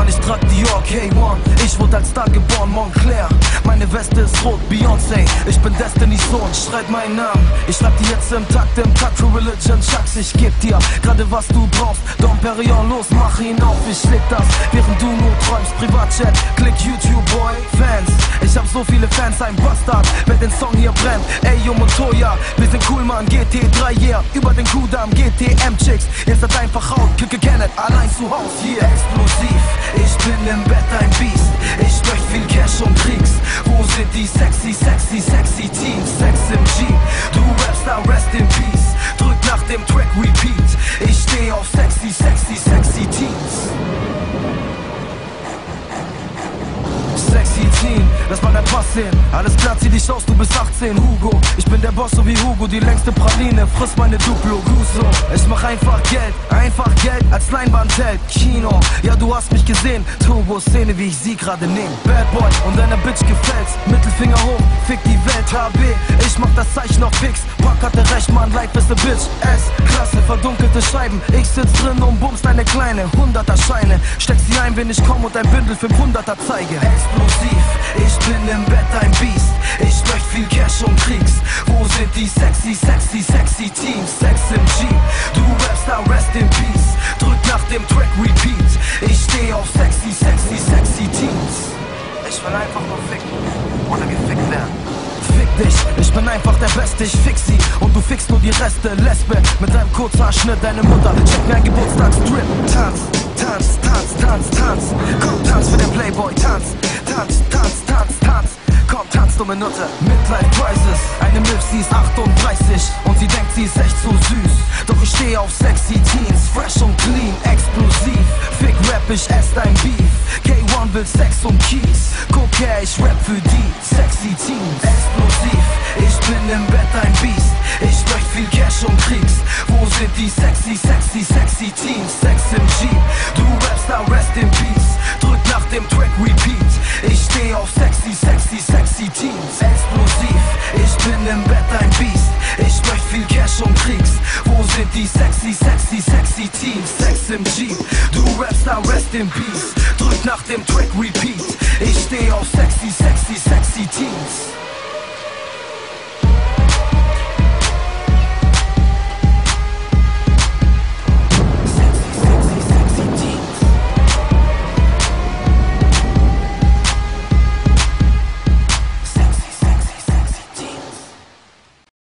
Mann, ich trag Dior K1. Ich wurde als Star geboren, Montclair. Meine Weste ist rot, Beyoncé. Ich bin Destiny's Sohn, schreit meinen Namen. Ich schreib dir jetzt im Takt, True Religion, Chucks. Ich geb dir gerade was du brauchst. Dom Perignon, los, mach ihn auf. Ich leg das, während du nur träumst. Privatchat, klick YouTube, Boy, Fans. Ich hab so viele Fans, ein Bastard, wer den Song hier brennt. Ey, Yo Montoya, wir sind cool, Mann, GT3, yeah. Über den Kudamm, GTM-Chicks. Ihr seid einfach out, Kicke Kenneth, allein zu Haus, hier. Explosiv, ich bin im Bett ein Biest. Ich möcht viel Cash und Kriegs. Wo sind die sexy Teens? Sex im Jeep, du Rapstar, rest in peace. Drück nach dem Track Repeat. Ich steh auf sexy Teens. Sexy Teen, lass mal dein Pass sehen. Alles klar, zieh dich aus, du bist 18, Hugo. Ich bin der Boss, so wie Hugo, die längste Praline. Friss meine Duplo, Guso. Ich mach einfach Geld als Leinwandheld. Kino, ja du hast mich gesehen. Turbo-Szene, wie ich sie gerade nehm. Bad Boy und deiner Bitch gefällt's. Mittelfinger hoch, fick die Welt, HB. Ich mach das Zeichen noch fix. Pack hatte recht, Mann, life is a bitch. S-Klasse, verdunkelte Scheiben. Ich sitz drin und bums deine kleine 100er Scheine. Steck sie ein, wenn ich komm und ein Bündel 500er zeige. Explosiv, ich bin im Bett ein Biest. Ich möcht viel Cash und Kriegs. Wo sind die sexy Teens? Sex im Jeep, du Rapstar, rest in peace. Drück nach dem Track Repeat. Ich steh auf sexy Teens. Ich will einfach nur ficken oder gefickt werden. Fick dich, ich bin einfach der Beste, ich fix sie und du fixst nur die Reste. Lesbe mit deinem Kurzhaarschnitt, deine Mutter checkt mir ein Geburtstagstrip. Tanz, komm, tanz für den Playboy, tanz. Komm, tanz, dumme Nutte. Midlife Crisis, eine Milf, sie ist 38 und sie denkt, sie ist echt so süß. Doch ich stehe auf sexy Teens, fresh und clean, explosiv. Fick Rap, ich ess dein Beef. K1 will Sex und Keys. Guck her, ich rap für die sexy Teens. Explosiv, ich bin im Bett ein Biest. Ich möcht viel Cash und Kriegs. Wo sind die sexy Teens? Sex im Jeep, du Rapstar, rest in peace. Drück nach dem Track Repeat. Ich steh auf sexy Teens. Explosiv, ich bin im Bett ein Biest. Ich möcht viel Cash und Kriegs. Wo sind die sexy Teens? Sex im Jeep, du Rapstar, rest in peace. Drück nach dem Track Repeat.